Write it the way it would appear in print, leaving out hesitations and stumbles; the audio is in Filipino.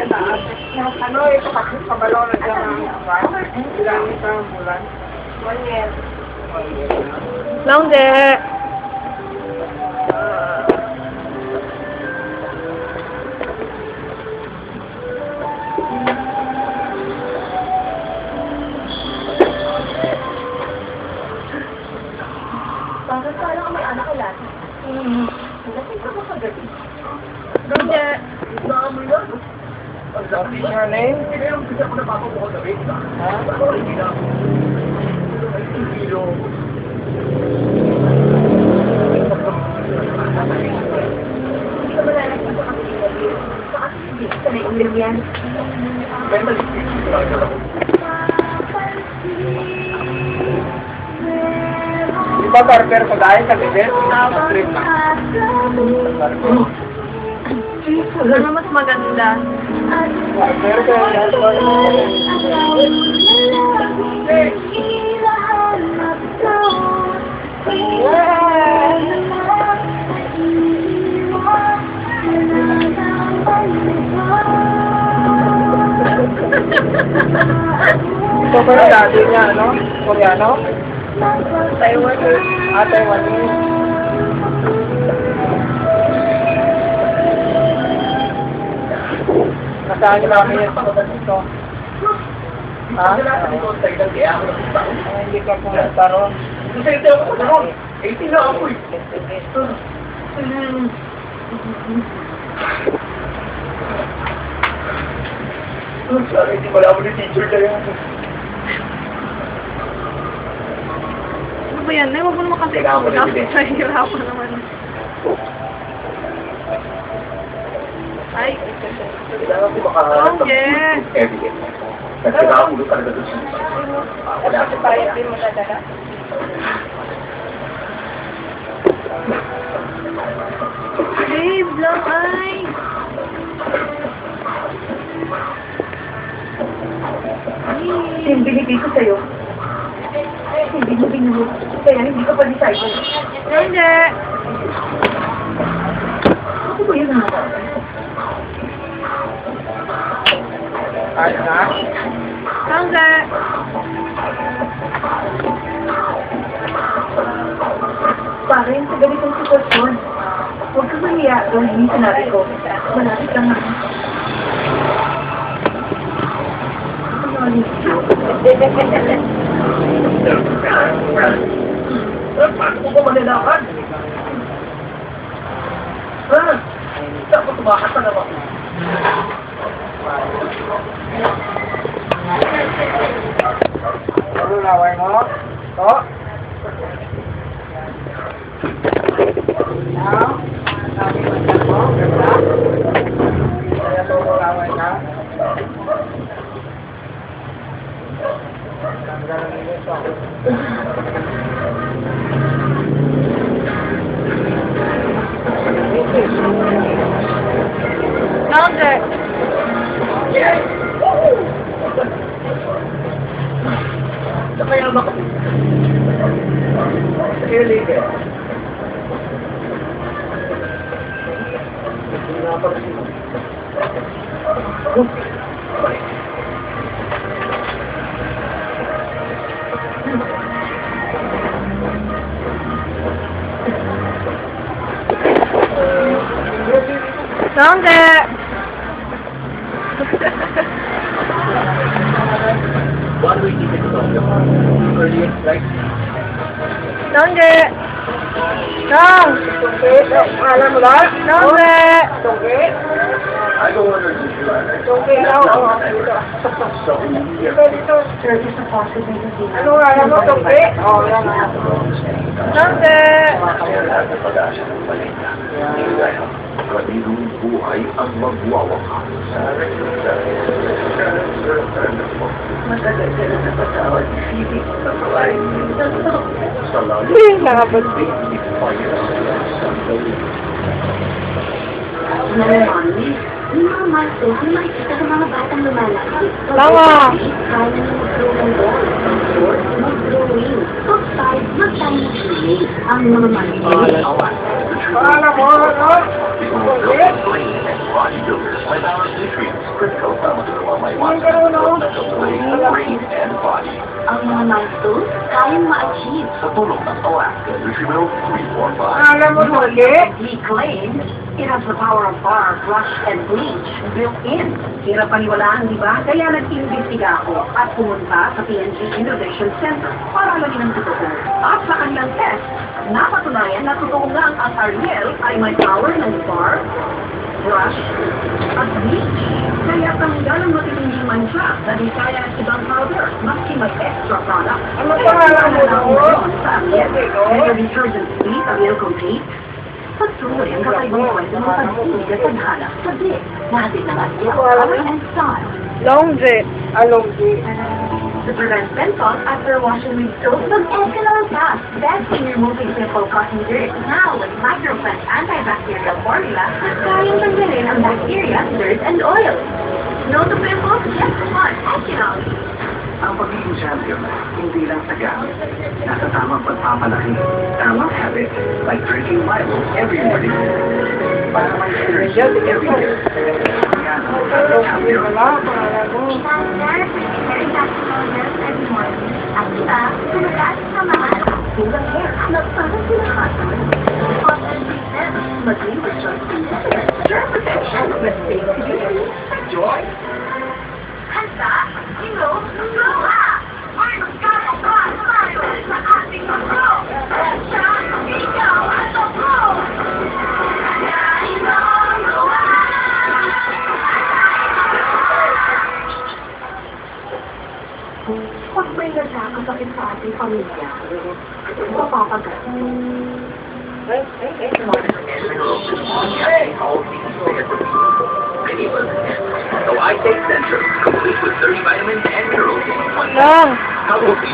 Ano, ito kasi kabalo na dyan ang buwan. Ilang isang bulan. 1 year. Longer. Bakit ka lang may anak ko lahat? Kasi ka ba kagabi? Longer. Naamoy na. What is your name? Hindi yung bisa ko napapabuko sa rin. Ha? Ako hindi na. Kilo. Hindi ka malalagyan sa kapitid. Sa kasi hindi ka na ulim yan. Mental speech. Di ba barber ko dahil sa bibig? Sa trip na. Barber. Ano mas maganda? Barber ko yung ito ba yung dati niya, ano? Koreano? Taiwanese. Ah, Taiwanese. Nasaan niyo namin yung ito? Ha? Ay, hindi ka pumunta ron. Kasi ito ako sa ron. 18 na ako eh. Sana hindi pala ako ni teacher na yan. Ano ba yan? Nay, wag mo naman kasi Kailangan mo na dapat din. nahihirapan naman. Ay, Kailangan ko makahanap ng Longer. evidence. Nagkakaulo talaga doon sa wala akong Bayad kaya. din mo dadala? Babe, lang ay. Yung binigay ko sa'yo, hindi mo binuho. Kaya hindi ka pa decide. Hindi. Ako ba yun ha? Ayos na? Hindi. Parang sa ganitong sitwasyon, huwag ka maniya doon yung sinabi ko. Malapit lang na. Paano ko ba malalakad? Ha? Dapat tumakas na naman. Ano laway mo? To? Now? Sabi mo siya mo? Ganda? Kaya to laway ka? Tanggalan nila ito. Longer. Kaya ba ko? Cheerleader. Longer. One way ticket to Tokyo. Earliest flight. Longer. Long. Alam mo ba? Longer. I don't want her to do that. Okay, now, So, ano nga, alam mo, tope? Oo, yan na. Longer. lahat ng pag-asa ng balita. Dahil kabilong buhay ang magwawakas. Matagal ka na napatawad ni Phoebe sa kawain niyo. Sa lalo, Nakapag. basic fire sa sandali. Mami, yung mga milestone, yung makikita sa mga batang lumalaki. Tama. Kaya na mag-drawing doon. Mag-drawing. Mag-type, mag-time na swimming. Ang mga milestone. Alam mo, ano? Bodybuilders by Balanced Nutrients. critical para magagawa may iwasan ng brain and body. Ang mga milestones kayang ma-achieve Sa tulong ng Alaska Nutrimental 345. Alam mo muli? He claims it has the power of bar, brush, and bleach built in. Hirap paniwalaan, di ba? Kaya nag-imbestiga ako at pumunta sa PNG Innovation Center para alamin ang totoo. At sa kanilang test, napatunayan na totoo nga ang Ariel ay may power ng bar, brush, at bleach. Kaya tanggal ang matitinding mancha dahil kaya ang ibang powder, maski may extra product. Ano pangalan mo doon? Sa Ariel, may detergent free, Ariel complete, pagtuloy ang kakaibang kwento ng pag-ibig at tadhana sa blik. Natin ng Ariel, color and style. Long J. Alongji. To prevent pimples after washing with soap, mag-Escalol Plus. Best in removing pimple causing dirt. Now with microfresh antibacterial formula, na kayang tanggalin ang bacteria, dirt, and oil. No to pimples, just one Escalol. Ang pagiging champion, hindi lang sa gamit. Nasa tamang pagpapalaki, tamang habit, like drinking Milo every morning. Para may energy every day. Yan ang Alongji champion. wala, pangalan mo. At iba, sumagat sa mga tulang hair na parang sinakasal. Hot and recent, maging resource inhibitor, germ protection with safety and joy. Handa, ino, luha! Ay, magkakapat tayo sa ating mundo! Siya, ikaw at ako! Handa, ino, luha! Pag may nagkakasakit sa ating pamilya, mapapagat. So I take Centrum, complete with 30 vitamins and minerals in one. Long. How will be